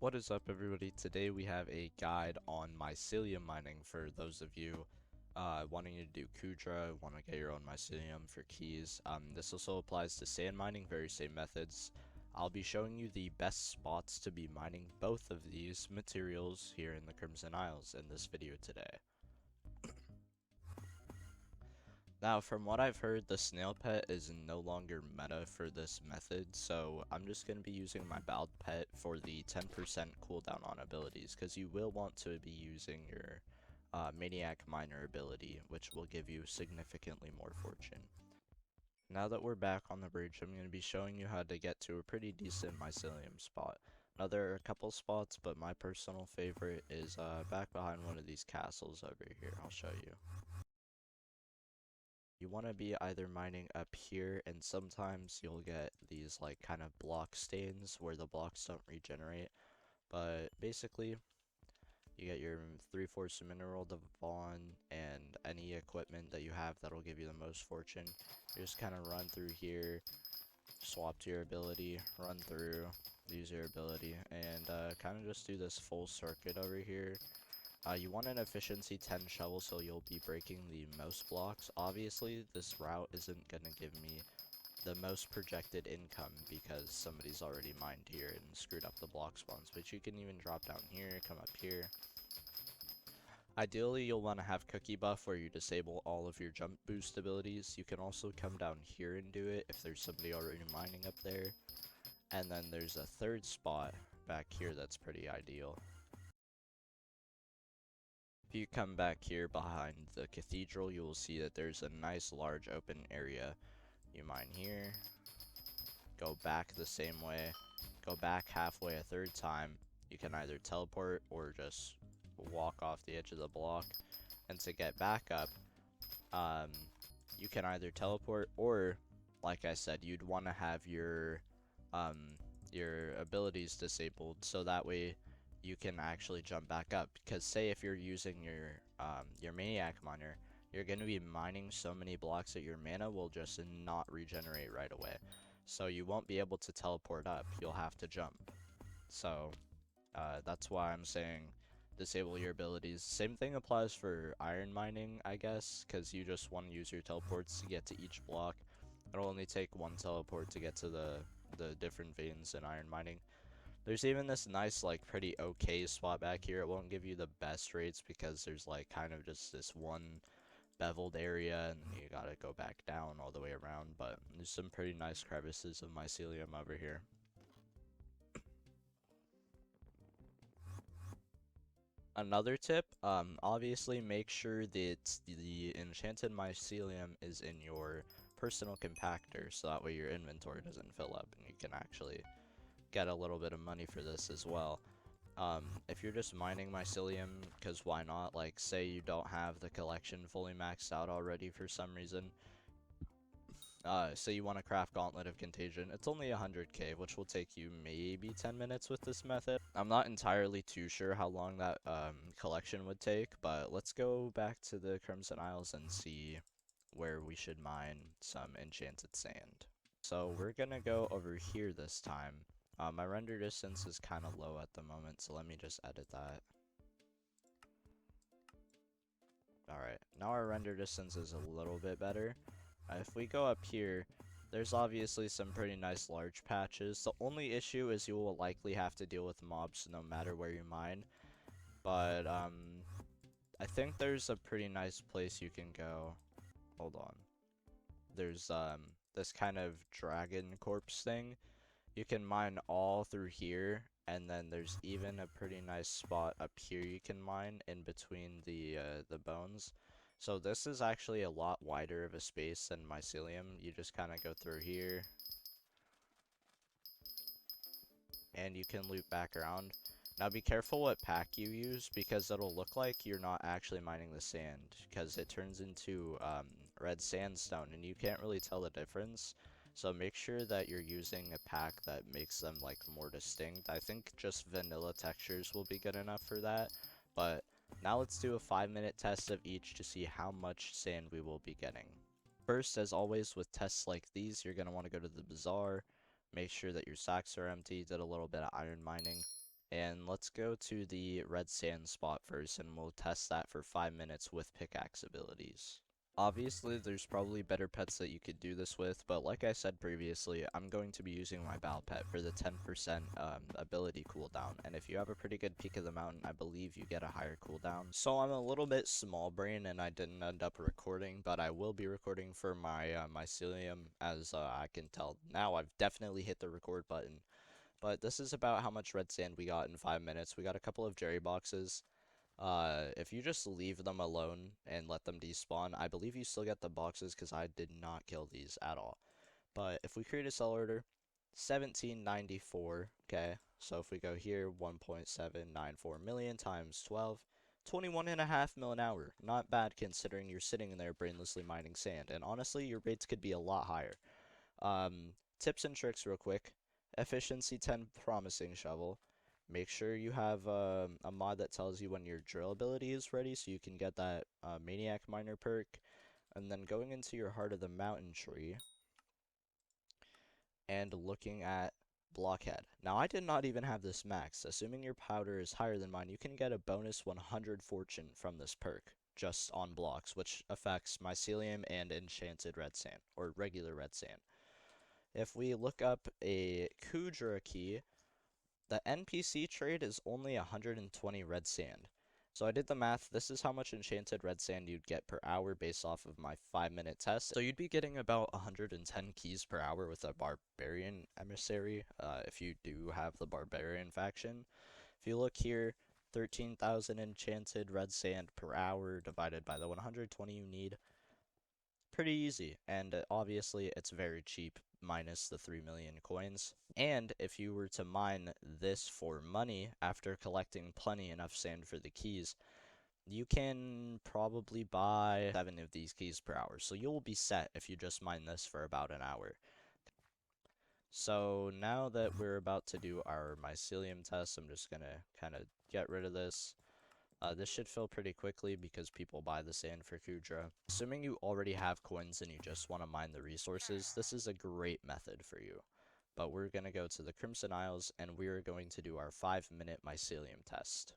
What is up, everybody? Today we have a guide on mycelium mining for those of you wanting to do Kuudra, want to get your own mycelium for keys. This also applies to sand mining, very same methods. I'll be showing you the best spots to be mining both of these materials here in the Crimson Isles in this video today. Now, from what I've heard, the snail pet is no longer meta for this method, so I'm just going to be using my bald pet for the 10% cooldown on abilities, because you will want to be using your maniac miner ability, which will give you significantly more fortune. Now that we're back on the bridge, I'm going to be showing you how to get to a pretty decent mycelium spot. Now, there are a couple spots, but my personal favorite is back behind one of these castles over here. I'll show you. You want to be either mining up here, and sometimes you'll get these like kind of block stains where the blocks don't regenerate, but basically you get your 3/4 mineral Devon and any equipment that you have that'll give you the most fortune. You just kind of run through here, swap to your ability, run through, use your ability, and kind of just do this full circuit over here. You want an efficiency 10 shovel, so you'll be breaking the most blocks. Obviously, this route isn't going to give me the most projected income because somebody's already mined here and screwed up the block spawns, but you can even drop down here, come up here. Ideally, you'll want to have cookie buff where you disable all of your jump boost abilities. You can also come down here and do it if there's somebody already mining up there. And then there's a third spot back here that's pretty ideal. If you come back here behind the cathedral, you will see that there's a nice large open area. You mine here, go back the same way, go back halfway a third time. You can either teleport or just walk off the edge of the block. And to get back up, you can either teleport or, like I said, you'd want to have your abilities disabled so that way you can actually jump back up. Because say if you're using your maniac miner, you're going to be mining so many blocks that your mana will just not regenerate right away. So you won't be able to teleport up, you'll have to jump. So that's why I'm saying disable your abilities. Same thing applies for iron mining, I guess, because you just want to use your teleports to get to each block. It'll only take one teleport to get to the different veins in iron mining. There's even this nice, like, pretty okay spot back here. It won't give you the best rates because there's, like, kind of just this one beveled area and you gotta go back down all the way around, but there's some pretty nice crevices of mycelium over here. Another tip, obviously make sure that the enchanted mycelium is in your personal compactor so that way your inventory doesn't fill up and you can actually get a little bit of money for this as well. If you're just mining mycelium, because why not, like say you don't have the collection fully maxed out already for some reason, say you want to craft Gauntlet of Contagion, it's only 100k, which will take you maybe 10 minutes with this method. I'm not entirely too sure how long that collection would take, but let's go back to the Crimson Isles and see where we should mine some enchanted sand. So we're gonna go over here this time. My render distance is kind of low at the moment, so let me just edit that. Alright, now our render distance is a little bit better. If we go up here, there's obviously some pretty nice large patches. The only issue is you will likely have to deal with mobs no matter where you mine. But, I think there's a pretty nice place you can go. Hold on. There's, this kind of dragon corpse thing. You can mine all through here, and then there's even a pretty nice spot up here you can mine in between the bones. So this is actually a lot wider of a space than mycelium. You just kind of go through here, and you can loop back around. Now be careful what pack you use, because it'll look like you're not actually mining the sand, because it turns into red sandstone, and you can't really tell the difference. So make sure that you're using a pack that makes them like more distinct. I think just vanilla textures will be good enough for that. But now let's do a 5-minute test of each to see how much sand we will be getting. First, as always with tests like these, you're going to want to go to the bazaar, make sure that your sacks are empty, did a little bit of iron mining, And let's go to the red sand spot first, and we'll test that for 5 minutes with pickaxe abilities. Obviously, there's probably better pets that you could do this with, but like I said previously, I'm going to be using my Bow Pet for the 10% ability cooldown, and if you have a pretty good peak of the mountain, I believe you get a higher cooldown. So I'm a little bit small brain, and I didn't end up recording, but I will be recording for my Mycelium, as I can tell now I've definitely hit the record button. But this is about how much red sand we got in 5 minutes. We got a couple of Jerry boxes. If you just leave them alone and let them despawn, I believe you still get the boxes because I did not kill these at all. But if we create a sell order, 1794, okay, so if we go here, 1.794 million times 12, 21.5 mil an hour. Not bad considering you're sitting there brainlessly mining sand, and honestly, your rates could be a lot higher. Tips and tricks real quick. Efficiency 10 promising shovel. Make sure you have a mod that tells you when your drill ability is ready so you can get that maniac miner perk. And then going into your heart of the mountain tree and looking at blockhead. Now I did not even have this maxed. Assuming your powder is higher than mine, you can get a bonus 100 fortune from this perk just on blocks, which affects mycelium and enchanted red sand, or regular red sand. If we look up a Kuudra key, the NPC trade is only 120 red sand. So I did the math. This is how much enchanted red sand you'd get per hour based off of my 5-minute test. So you'd be getting about 110 keys per hour with a barbarian emissary, if you do have the barbarian faction. If you look here, 13,000 enchanted red sand per hour divided by the 120 you need. Pretty easy, and obviously it's very cheap, minus the 3 million coins. And if you were to mine this for money after collecting plenty enough sand for the keys, you can probably buy 7 of these keys per hour. So you'll be set if you just mine this for about an hour. So now that we're about to do our mycelium test, I'm just gonna kind of get rid of this. This should fill pretty quickly because people buy the sand for Kuudra. Assuming you already have coins and you just want to mine the resources, this is a great method for you. But we're going to go to the Crimson Isles and we're going to do our 5-minute mycelium test.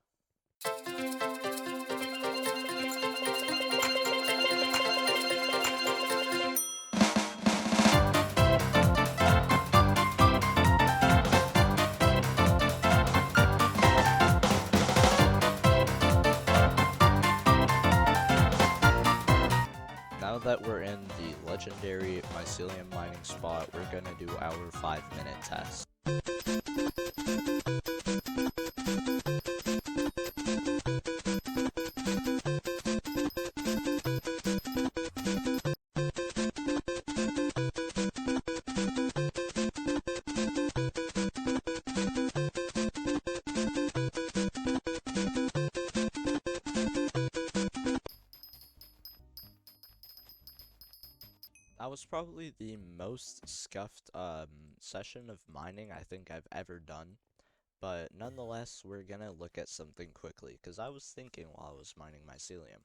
Now that we're in the legendary mycelium mining spot, we're gonna do our 5-minute test. That was probably the most scuffed session of mining I think I've ever done. But nonetheless, we're gonna look at something quickly, because I was thinking while I was mining mycelium.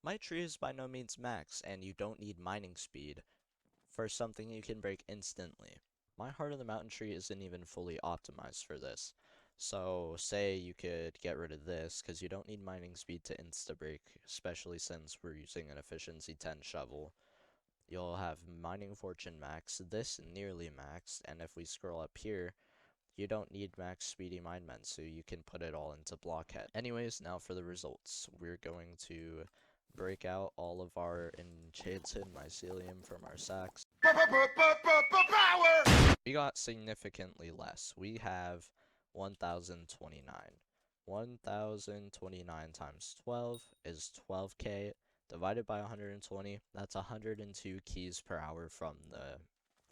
My tree is by no means max, and you don't need mining speed for something you can break instantly. My heart of the mountain tree isn't even fully optimized for this. So say you could get rid of this, because you don't need mining speed to insta-break, especially since we're using an efficiency 10 shovel. You'll have mining fortune max, this nearly maxed, and if we scroll up here, you don't need max speedy mine men, so you can put it all into blockhead. Anyways, now for the results. We're going to break out all of our enchanted mycelium from our sacks. We got significantly less. We have 1,029. 1,029 times 12 is 12k. Divided by 120, that's 102 keys per hour from the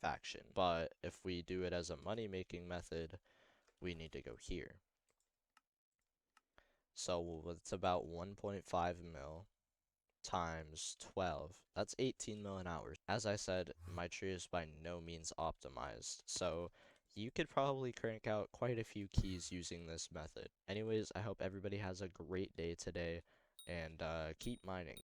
faction. But if we do it as a money-making method, we need to go here. So it's about 1.5 mil times 12. That's 18 mil an hour. As I said, my tree is by no means optimized, so you could probably crank out quite a few keys using this method. Anyways, I hope everybody has a great day today, and keep mining.